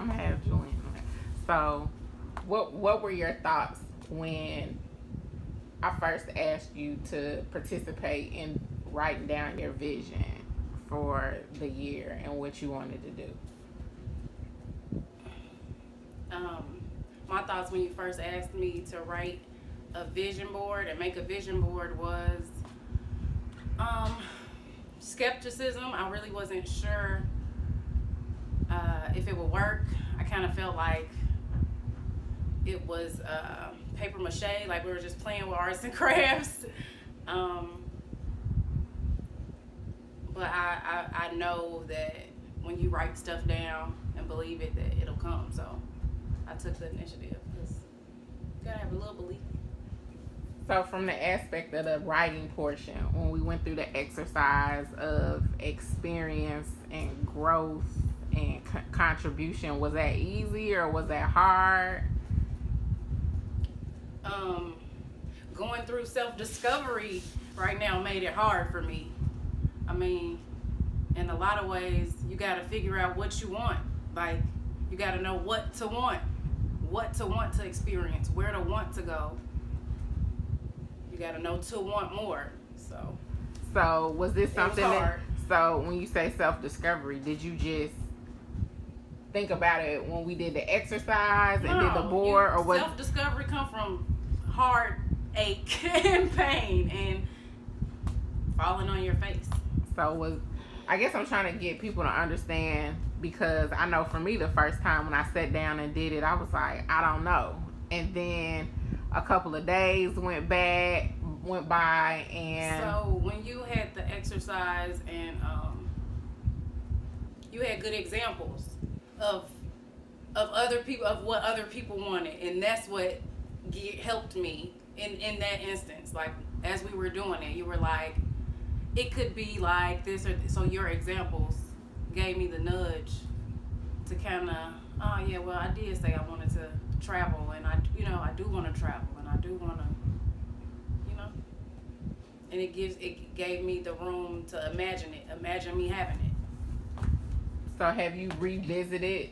I'm gonna have Julian. So, what were your thoughts when I first asked you to participate in writing down your vision for the year and what you wanted to do? My thoughts when you first asked me to write a vision board and make a vision board was skepticism. I really wasn't sure if it would work. I kind of felt like it was paper mache, like we were just playing with arts and crafts. But I know that when you write stuff down and believe it, that it'll come. So I took the initiative because you gotta have a little belief. So from the aspect of the writing portion, when we went through the exercise of experience and growth and contribution, was that easy or was that hard? Going through self-discovery right now made it hard for me. I mean, in a lot of ways, you got to figure out what you want. Like, you got to know what to want to experience, where to want to go. You got to know to want more. So was this something hard. So when you say self-discovery, did you just think about it when we did the exercise and did the board, or was self-discovery come from heartache and pain and falling on your face? So I guess I'm trying to get people to understand, because I know for me the first time when I sat down and did it, I was like, I don't know. And then a couple of days went by, and so when you had the exercise and you had good examples of other people, of what other people wanted, and that's what helped me in that instance. Like, as we were doing it, you were like, it could be like this or this. So your examples gave me the nudge to kind of, oh yeah, well, I did say I wanted to travel, and I do want to travel, and I do want to, and it gave me the room to imagine me having it. So have you revisited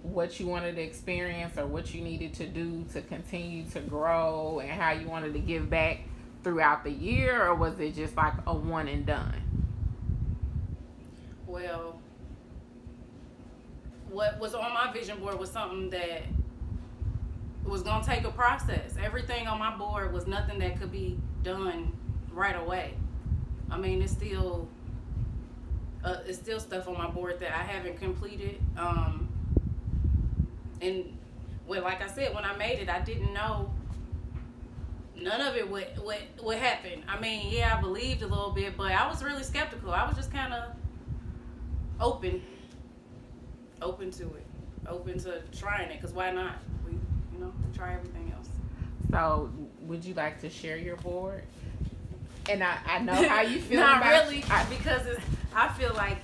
what you wanted to experience or what you needed to do to continue to grow and how you wanted to give back throughout the year, or was it just like a one and done? Well, what was on my vision board was something that was going to take a process. Everything on my board was nothing that could be done right away. I mean, it's still stuff on my board that I haven't completed. And well, like I said, when I made it, I didn't know none of it would happen. I mean, yeah, I believed a little bit, but I was really skeptical. I was just kind of open to it, open to trying it, because why not? We try everything else. So would you like to share your board? And I know how you feel not about really, because I feel like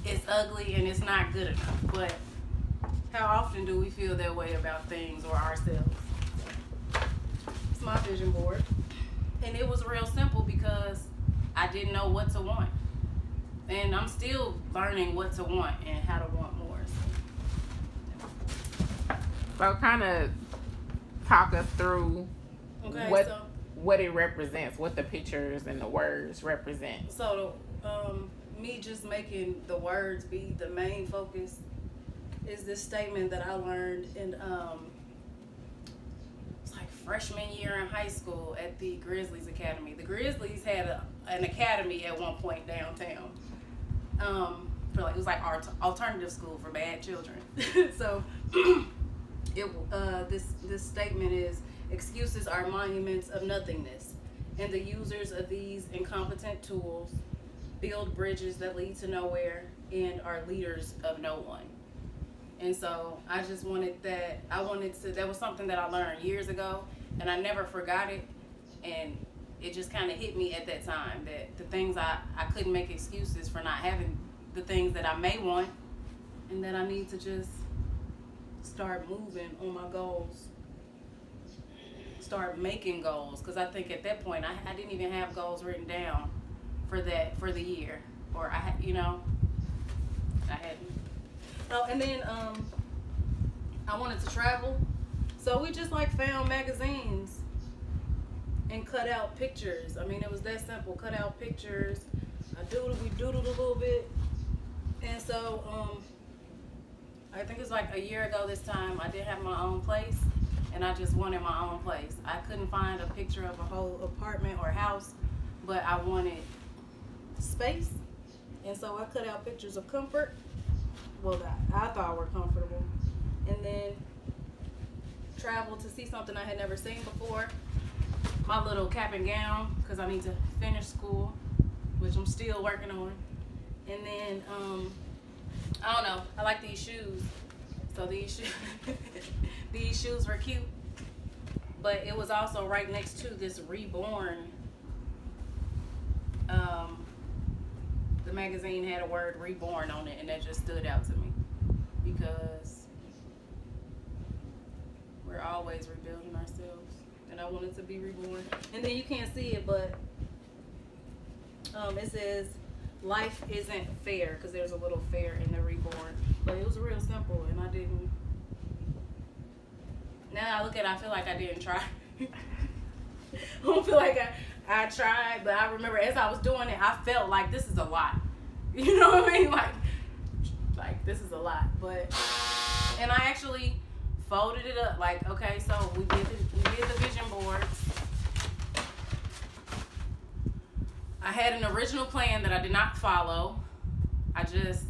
it's ugly and it's not good enough. But how often do we feel that way about things or ourselves? It's my vision board, and it was real simple because I didn't know what to want, and I'm still learning what to want and how to want more. So kind of talk us through Okay, what it represents, what the pictures and the words represent. So me just making the words be the main focus is this statement that I learned in it's like freshman year in high school at the Grizzlies Academy. The Grizzlies had an academy at one point downtown. It was like our alternative school for bad children. So this statement is, excuses are monuments of nothingness, and the users of these incompetent tools build bridges that lead to nowhere and are leaders of no one. And so I just wanted that. That was something that I learned years ago, and I never forgot it. And it just kind of hit me at that time that the things I couldn't make excuses for not having the things that I may want, and that I need to just start moving on my goals. Start making goals, because I think at that point I didn't even have goals written down for the year, or I hadn't. Oh, and then I wanted to travel, so we just like found magazines and cut out pictures. I mean, it was that simple. Cut out pictures. We doodled a little bit, and so I think it's like a year ago this time. I did have my own place, and I just wanted my own place. I couldn't find a picture of a whole apartment or house, but I wanted space, and so I cut out pictures of comfort. Well, that I thought were comfortable, and then traveled to see something I had never seen before. My little cap and gown, because I need to finish school, which I'm still working on. And then I don't know, I like these shoes. So these these shoes were cute, but it was also right next to this Reborn. The magazine had a word Reborn on it, and that just stood out to me because we're always rebuilding ourselves, and I wanted to be reborn. And then you can't see it, but it says life isn't fair, because there's a little fair in the Reborn, but it was real simple, and I didn't. Now I look at it, I feel like I didn't try. I don't feel like I tried, but I remember as I was doing it, I felt like this is a lot. You know what I mean? Like this is a lot. But and I actually folded it up. Like, okay, so we did the vision boards. I had an original plan that I did not follow. I just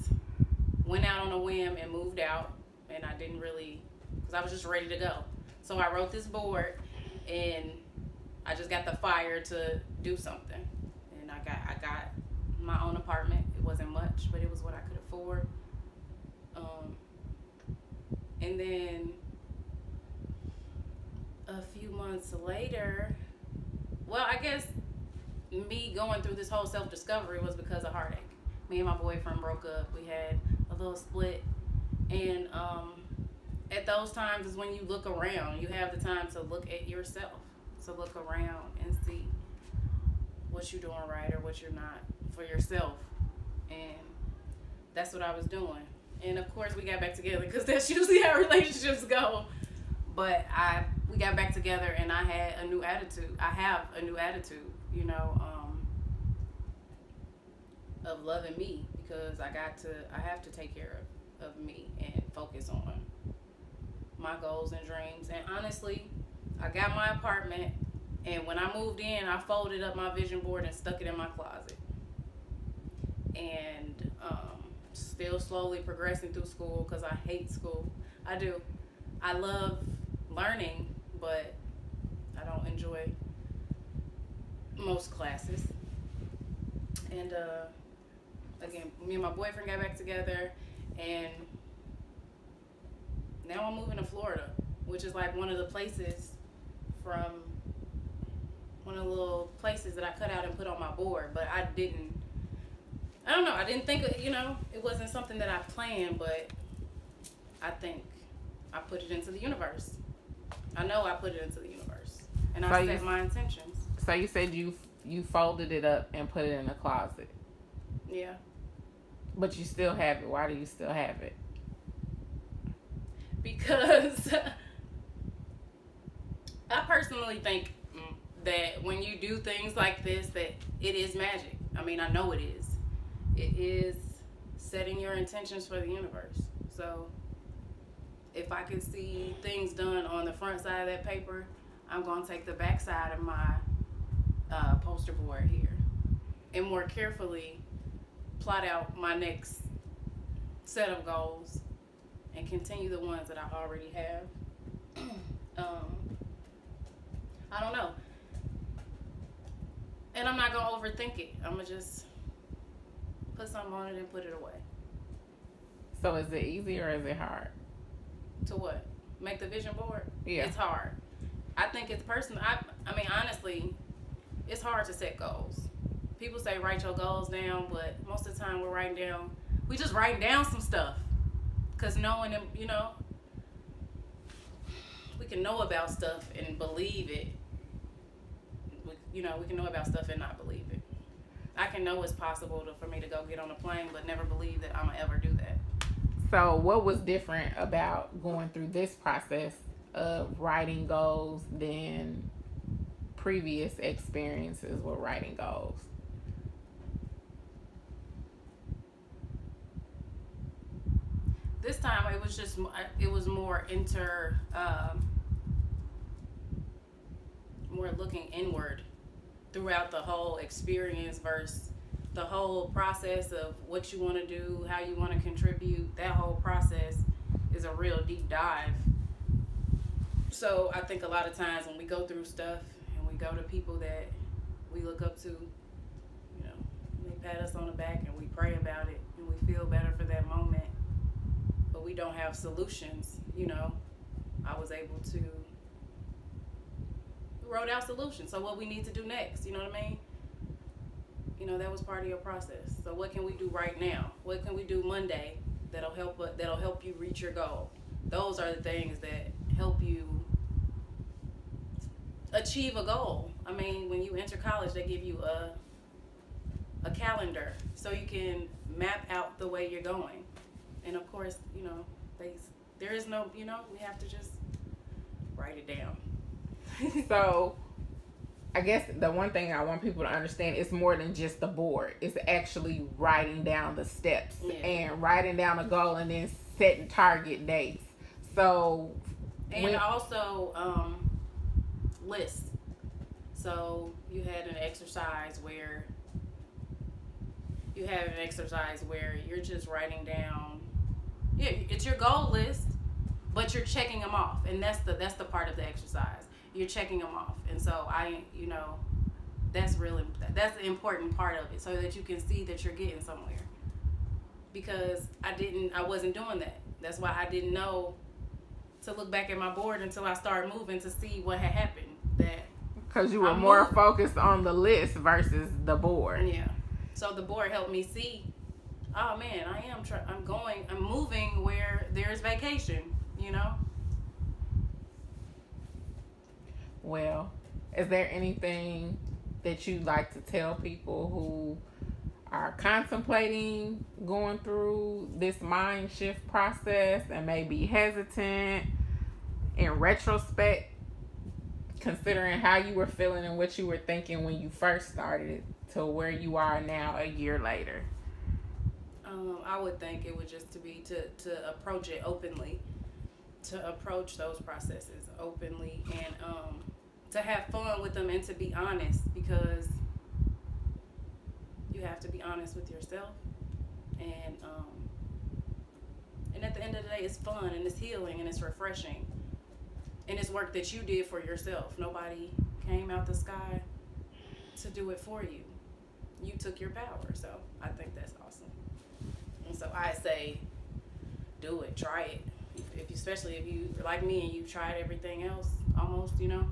went out on a whim and moved out, and I didn't really, because I was just ready to go. So I wrote this board, and I just got the fire to do something, and I got my own apartment. It wasn't much, but it was what I could afford. And then a few months later, well, I guess me going through this whole self-discovery was because of heartache. Me and my boyfriend broke up. We had a little split, and at those times is when you look around. You have the time to look at yourself, to look around and see what you're doing right or what you're not for yourself. And that's what I was doing. And of course we got back together, because that's usually how relationships go. But we got back together, and I had a new attitude. I have a new attitude, you know, of loving me, because I have to take care of me and focus on my goals and dreams. And honestly, I got my apartment, and when I moved in, I folded up my vision board and stuck it in my closet. And still slowly progressing through school, because I hate school. I do. I love learning, but I don't enjoy most classes. And again, me and my boyfriend got back together, and now I'm moving to Florida, which is like one of the little places that I cut out and put on my board. But I didn't think, you know, it wasn't something that I planned, but I think I put it into the universe. I know I put it into the universe, and I set my intentions. So you said you folded it up and put it in the closet. Yeah. But you still have it. Why do you still have it? Because I personally think that when you do things like this, that it is magic. I mean, I know it is. It is setting your intentions for the universe. So if I can see things done on the front side of that paper, I'm going to take the back side of my poster board here and more carefully plot out my next set of goals and continue the ones that I already have. I don't know. And I'm not going to overthink it. I'm going to just put something on it and put it away. So is it easy or is it hard? To what? Make the vision board? Yeah. It's hard. I think it's personal. I mean, honestly, it's hard to set goals. People say write your goals down, but most of the time we just writing down some stuff. Because knowing them, you know, we can know about stuff and believe it. We can know about stuff and not believe it. I can know it's possible for me to go get on a plane, but never believe that I'm going to ever do that. So, what was different about going through this process of writing goals than previous experiences with writing goals? This time it was more more looking inward throughout the whole experience versus the whole process of what you want to do, how you want to contribute. That whole process is a real deep dive. So I think a lot of times when we go through stuff and we go to people that we look up to, you know, they pat us on the back and we pray about it and we feel better for that moment, but we don't have solutions, you know. I was able to wrote out solutions. So what we need to do next, you know what I mean? You know, that was part of your process. So what can we do right now? What can we do Monday that'll help you reach your goal? Those are the things that help you achieve a goal. I mean, when you enter college, they give you a calendar so you can map out the way you're going. And of course, you know, there is no, you know, we have to just write it down. So, I guess the one thing I want people to understand is more than just the board. It's actually writing down the steps and writing down a goal and then setting target dates. So, and also lists. So you had an exercise where you're just writing down. Yeah, it's your goal list, but you're checking them off, and that's the part of the exercise. You're checking them off, and so that's the important part of it, so that you can see that you're getting somewhere. Because I wasn't doing that. That's why I didn't know to look back at my board until I started moving to see what had happened. Because you were more focused on the list versus the board. Yeah. So the board helped me see, oh man, I'm moving where there's vacation, you know? Well, is there anything that you'd like to tell people who are contemplating going through this mind shift process and may be hesitant in retrospect, considering how you were feeling and what you were thinking when you first started to where you are now a year later? I would think it would just to approach it openly, to approach those processes openly, and to have fun with them, and to be honest, because you have to be honest with yourself, and at the end of the day, it's fun and it's healing and it's refreshing, and it's work that you did for yourself. Nobody came out the sky to do it for you. You took your power, so I think that's awesome. And so I say, do it, try it. Especially if you like me and you've tried everything else, almost, you know.